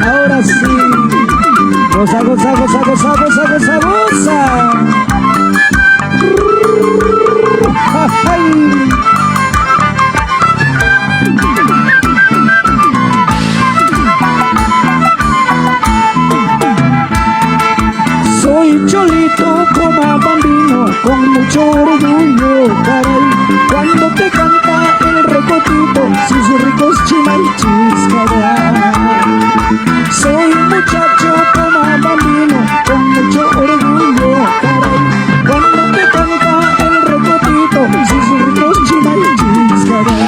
Ahora sí. Goza, goza, goza, goza, goza, goza, goza. ¡Ay! Soy cholito como bambino, con mucho orgullo, caray. Cuando te canta el recotito, sus ricos chimanchis, caray. Soy muchacho como bambino, con mucho orgullo, caray. Cuando te canta el recotito, sus ricos chimanchis, caray.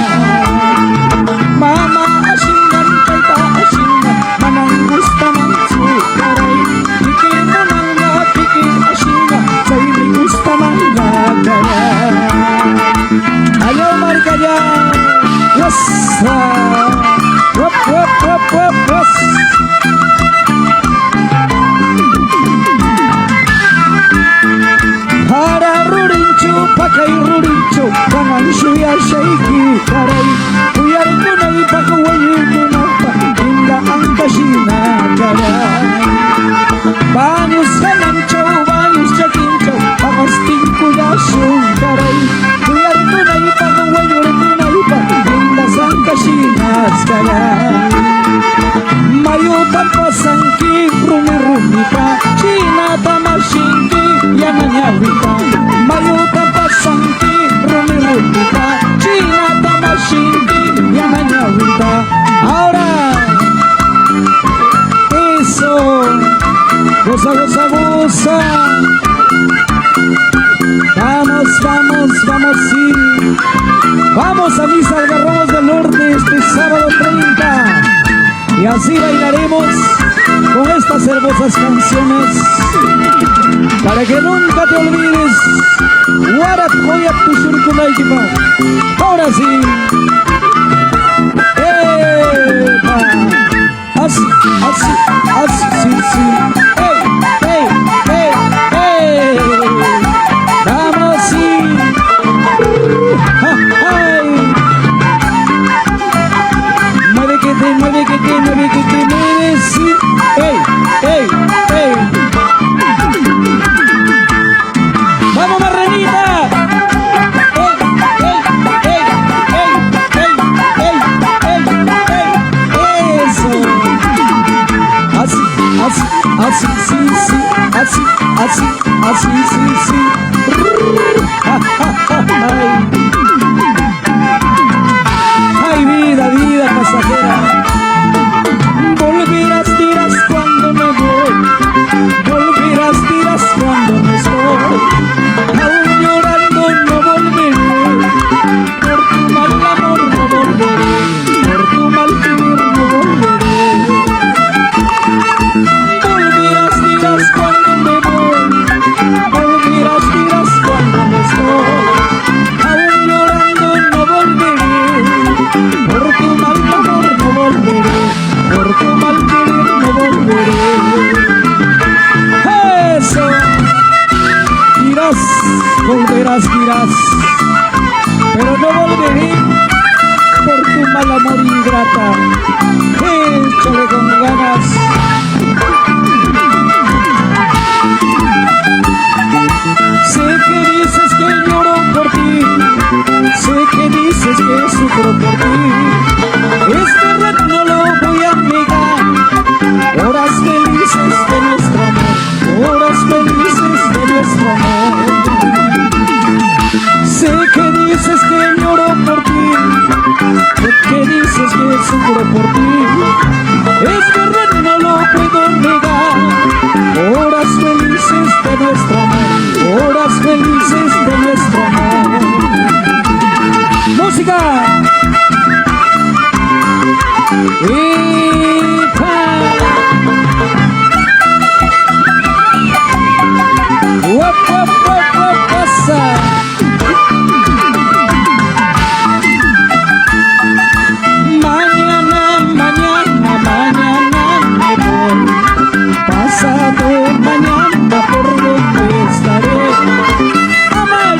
Mama ashingan, taita ashingan, manang gusta mansu, caray. Kiki mananga, kiki ashingan, say me gusta manga, caray. Ayaw marikaya, yes, wop, wop, wop, wop, yes. Para rurincho, pakay rurincho, kanang shuya shaiki, caray. Kuyar ko na ipakawayin ko na pa, hinda ang kasina, caray. Banyos ka ng chow, banyos chaking chow, pakasting ko na shung, caray. Kuyar ko na ipakawayin ko na ipa, hinda sang kasinas, caray. Mayutan pa sangki, rumi-rumi pa, chinata masinki, yananyawita. Mayutan pa sangki, rumi-rumi pa, chinata masinki, yananyawita. Ahora, eso, goza, goza, goza. Vamos, vamos, vamos, sí. Vamos a mis Algarrobos del Norte este sábado 30. Y así bailaremos con estas hermosas canciones para que nunca te olvides. Warat Hoyat Tushurkunaikipa. Ahora sí. ¡Epa! Así, así, así, sí, sí. ¡Ey, ey, ey, ey! ¡Vamos, sí! ¡Ay! Mueve que te, mueve que te, mueve que te, mueve, sí. ¡Ey, ey, ey! ¡Vamos, Marranita! ¡Ey, ey, ey, ey, ey, ey, ey, ey! ¡Eso! Así, así, así, sí, sí. Así, así, así, sí, sí. ¡Ay, vida, vida pasajera! Volverás, dirás cuando me voy. Volverás, dirás cuando no estoy. Aún llorando no volveré. Por tu mal amor no volveré. Por tu mal querer no volveré. Volverás, dirás cuando me voy. Volverás, dirás cuando no estoy. Aún llorando no volveré. Por tu mal amor no volveré. Por tu mal querer no volveré. Eso. Dirás, volverás, dirás, pero no volveré por tu mal amor ingrata. Échale con ganas. Sé que dices que lloro por ti, sé que dices que sufro por ti. Es verdad, no lo voy a negar. Horas felices de nuestro amor, horas felices de nuestro amor. Sé que dices que lloro por ti, sé que dices que sufro por ti. Es verdad, no lo puedo negar. Horas felices de nuestro amor, horas felices de nuestro amor. ¡Música! ¡Epa! ¡Wop, wop, wop, wop, pasa! Mañana, mañana, mañana me voy. Pasado mañana por donde estaré. Amar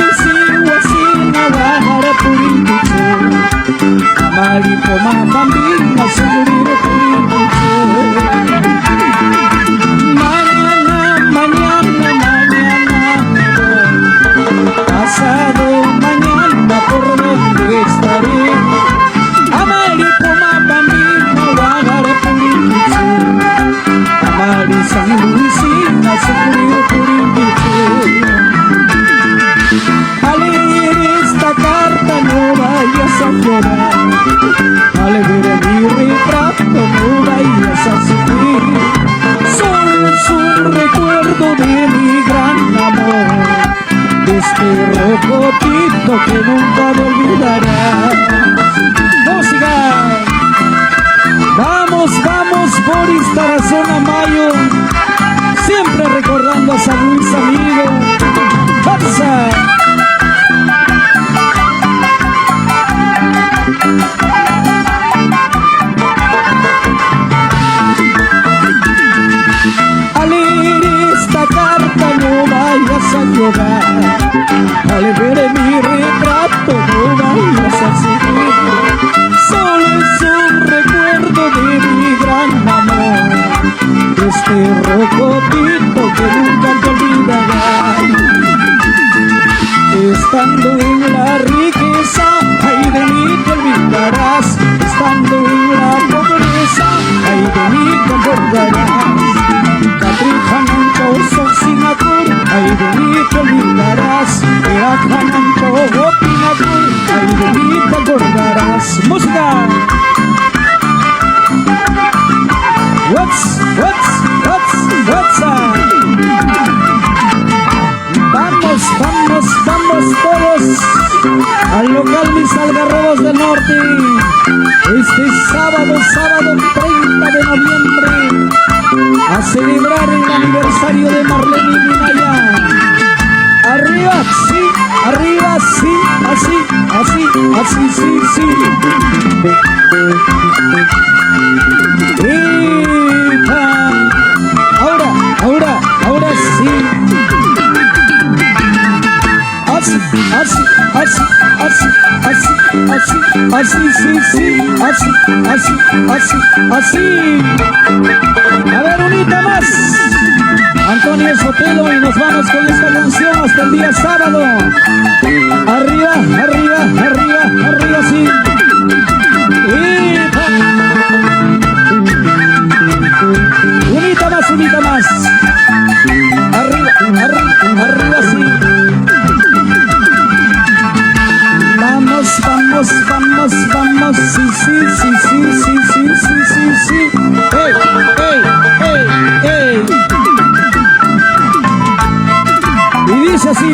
bonito que nunca me olvidarás. Música. Vamos, vamos, Boris Tarazona Mayo, siempre recordando a San Luis amigo. ¡Pasa! Al leer esta carta no vayas a llorar, al ver mi retrato no vayas a sufrir, solo es un recuerdo de mi gran amor, este rocotito que nunca te olvidará. Estando en la riqueza, ay de mí te olvidarás, estando en la pobreza, ay de mí te acordarás. Catrijanancho Soxinacur, ay de mí te olvidarás, Erajanancho Gopinacur, ay de mí te acordarás. Música. What's up? Vamos, vamos, vamos todos al local Mis Algarrobos del Norte, este sábado 30 de noviembre, a celebrar el aniversario de Marlene y Minaya. Arriba, sí, arriba, sí, así, así, así, sí, sí. ¡Epa! Ahora sí. Así, así, así, así, así, así, así, sí, sí, así, así, así, así. A ver, unita más. Antonio Sotelo, y nos vamos con esta canción hasta el día sábado. Arriba, arriba, arriba, arriba, sí. Unita más. Arriba, arriba, arriba, sí. Vamos, vamos, vamos, vamos, sí, sí, sí, sí, sí, sí, sí, sí, sí. ¡Ey, ey, ey, ey! Y dice así: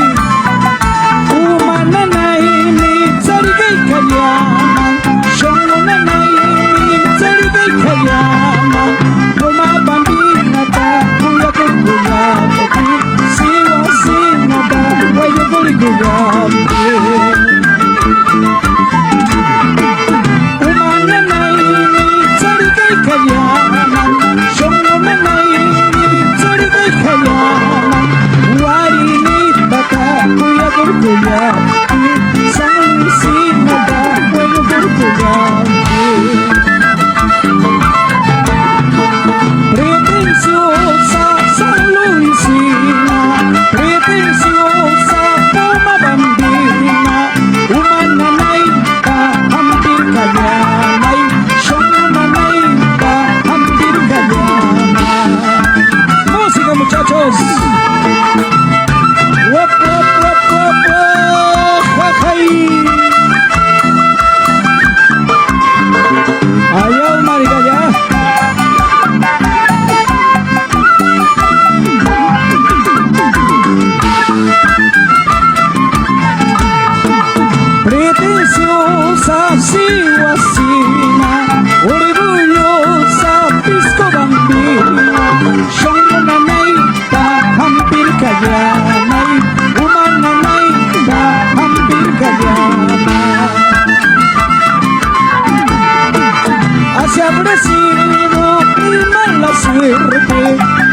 Umananay mi tsarigay kayama, shonanay mi tsarigay kayama, Roma bambina ta kuya kuya, siwa sina ta kuya kuya.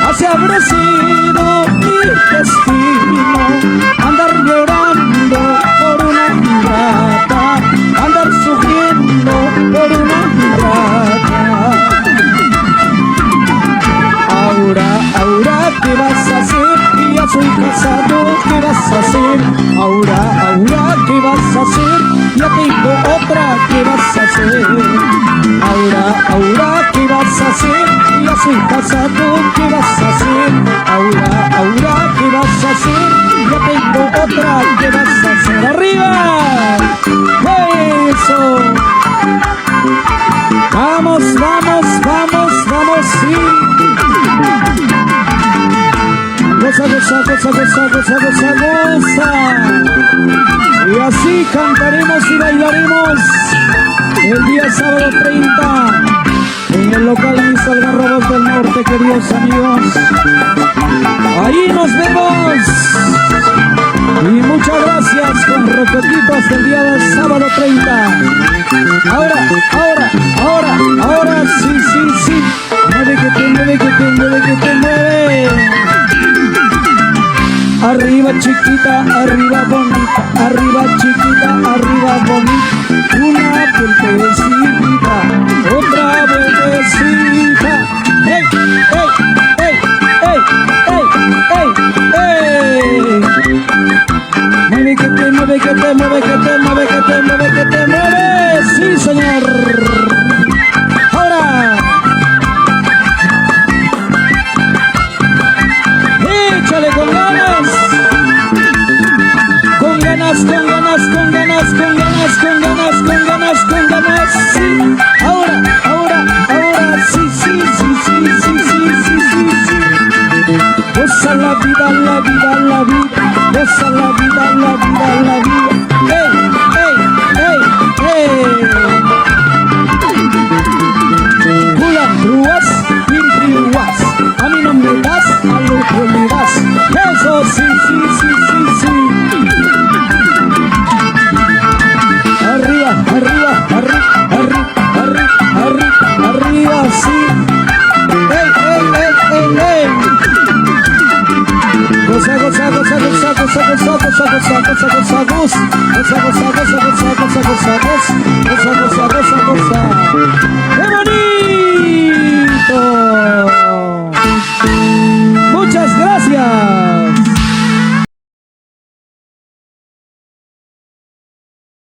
Así habrá sido mi destino, andar llorando por una ingrata, andar sufriendo por una ingrata. Ahora, ¿qué vas a hacer? Ya soy casado, ¿qué vas a hacer? Ahora, ¿qué vas a hacer? Ya tengo otra, ¿qué vas a hacer? Ahora, ¿qué vas a hacer? Ya soy casado, ¿qué vas a hacer? Ahora, ¿qué vas a hacer? Ya tengo otra, ¿qué vas a hacer? ¡Arriba! ¡Eso! Vamos, vamos, vamos, vamos, sí. Los goza, goza, goza, goza, goza, goza, goza. Y así cantaremos y bailaremos el día sábado 30 en el local Mis Algarrobos del Norte, queridos amigos. Ahí nos vemos. Y muchas gracias con Rocotito hasta el día sábado 30. Ahora, sí. Mueve que te mueve. Arriba chiquita, arriba bonita, arriba chiquita, arriba bonita. Una vueltecita, otra vueltecita. ¡Ey! Mueve que te mueve. Sí, señor. Ahora. Échale con ganas. Con ganas. Sí. Ahora. Sí. Goza la vida. Goza la vida. Ruas, a mí no me das, al otro me das. Eso sí. Arriba, sí. Ey. Goza. Goza.